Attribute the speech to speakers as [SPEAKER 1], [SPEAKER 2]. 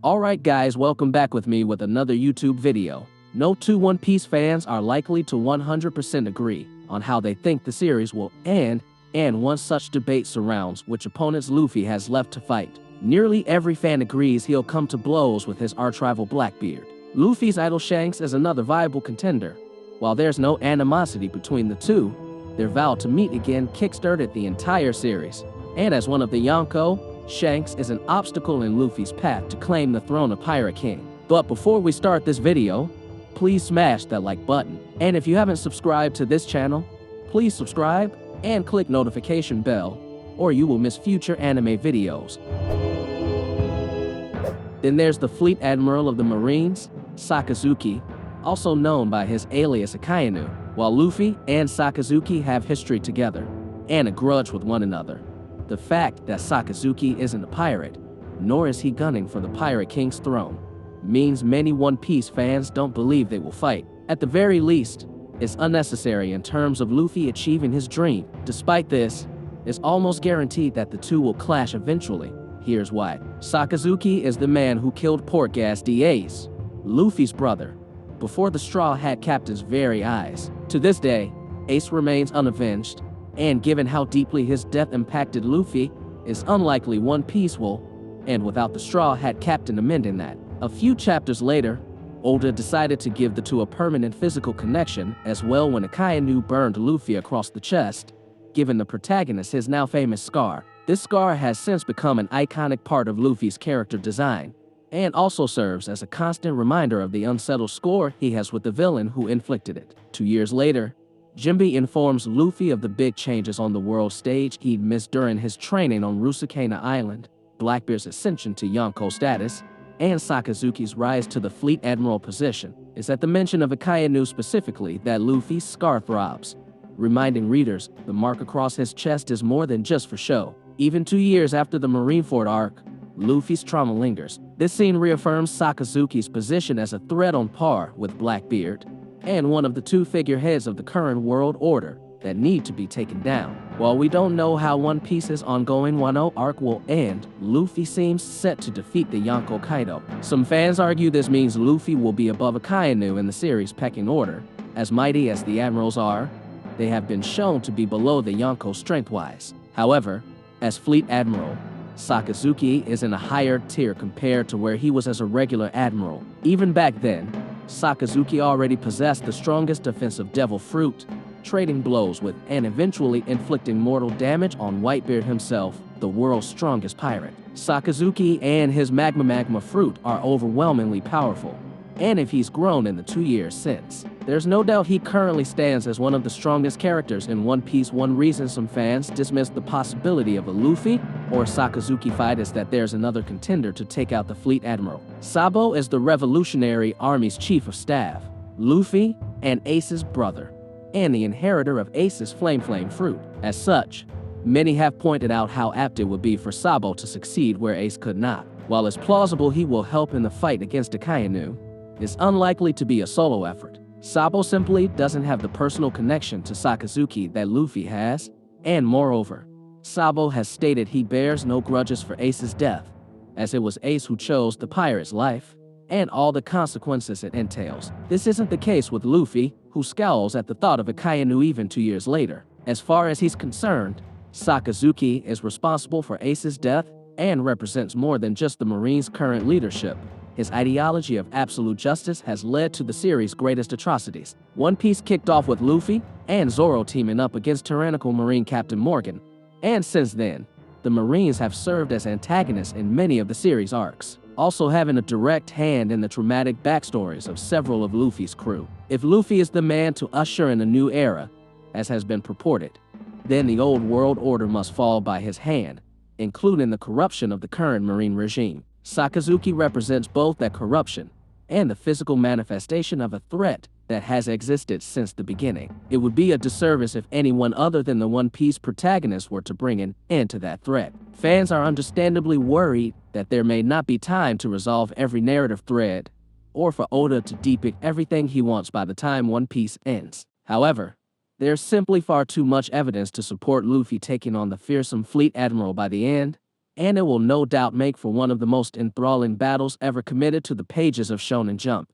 [SPEAKER 1] Alright guys, welcome back with me with another YouTube video. No two One Piece fans are likely to 100% agree on how they think the series will end, and one such debate surrounds which opponents Luffy has left to fight. Nearly every fan agrees he'll come to blows with his arch-rival Blackbeard. Luffy's idol Shanks is another viable contender. While there's no animosity between the two, their vow to meet again kickstarted the entire series. And as one of the Yonko, Shanks is an obstacle in Luffy's path to claim the throne of Pirate King. But before we start this video, please smash that like button. And if you haven't subscribed to this channel, please subscribe and click notification bell, or you will miss future anime videos. Then there's the Fleet Admiral of the Marines, Sakazuki, also known by his alias Akainu. While Luffy and Sakazuki have history together and a grudge with one another, the fact that Sakazuki isn't a pirate, nor is he gunning for the Pirate King's throne, means many One Piece fans don't believe they will fight. At the very least, it's unnecessary in terms of Luffy achieving his dream. Despite this, it's almost guaranteed that the two will clash eventually. Here's why. Sakazuki is the man who killed Portgas the Ace, Luffy's brother, before the Straw Hat Captain's very eyes. To this day, Ace remains unavenged, and given how deeply his death impacted Luffy, it's unlikely One Piece will end without the Straw Hat Captain amending that. A few chapters later, Oda decided to give the two a permanent physical connection as well when Akainu burned Luffy across the chest, giving the protagonist his now famous scar. This scar has since become an iconic part of Luffy's character design, and also serves as a constant reminder of the unsettled score he has with the villain who inflicted it. 2 years later, Jinbe informs Luffy of the big changes on the world stage he'd missed during his training on Rusukana Island, Blackbeard's ascension to Yonko status, and Sakazuki's rise to the Fleet Admiral position. It's at the mention of Akainu specifically that Luffy's scar throbs, reminding readers the mark across his chest is more than just for show. Even 2 years after the Marineford arc, Luffy's trauma lingers. This scene reaffirms Sakazuki's position as a threat on par with Blackbeard, and one of the two figureheads of the current world order that need to be taken down. While we don't know how One Piece's ongoing Wano arc will end, Luffy seems set to defeat the Yonko Kaido. Some fans argue this means Luffy will be above Akainu in the series' pecking order. As mighty as the admirals are, they have been shown to be below the Yonko strength-wise. However, as Fleet Admiral, Sakazuki is in a higher tier compared to where he was as a regular admiral. Even back then, Sakazuki already possessed the strongest defensive devil fruit, trading blows with and eventually inflicting mortal damage on Whitebeard himself, the world's strongest pirate. Sakazuki and his magma fruit are overwhelmingly powerful, and if he's grown in the 2 years since, there's no doubt he currently stands as one of the strongest characters in One Piece. One reason some fans dismiss the possibility of a Luffy or Sakazuki fight is that there's another contender to take out the Fleet Admiral. Sabo is the Revolutionary Army's chief of staff, Luffy and Ace's brother, and the inheritor of Ace's Flame fruit. As such, many have pointed out how apt it would be for Sabo to succeed where Ace could not. While it's plausible he will help in the fight against Akainu, it's unlikely to be a solo effort. Sabo simply doesn't have the personal connection to Sakazuki that Luffy has, and moreover, Sabo has stated he bears no grudges for Ace's death, as it was Ace who chose the pirate's life, and all the consequences it entails. This isn't the case with Luffy, who scowls at the thought of Akainu even 2 years later. As far as he's concerned, Sakazuki is responsible for Ace's death and represents more than just the Marines' current leadership. His ideology of absolute justice has led to the series' greatest atrocities. One Piece kicked off with Luffy and Zoro teaming up against tyrannical Marine Captain Morgan, and since then, the Marines have served as antagonists in many of the series' arcs, also having a direct hand in the traumatic backstories of several of Luffy's crew. If Luffy is the man to usher in a new era, as has been purported, then the old world order must fall by his hand, including the corruption of the current Marine regime. Sakazuki represents both that corruption and the physical manifestation of a threat that has existed since the beginning. It would be a disservice if anyone other than the One Piece protagonist were to bring an end to that threat. Fans are understandably worried that there may not be time to resolve every narrative thread, or for Oda to depict everything he wants by the time One Piece ends. However, there's simply far too much evidence to support Luffy taking on the fearsome Fleet Admiral by the end, and it will no doubt make for one of the most enthralling battles ever committed to the pages of Shonen Jump.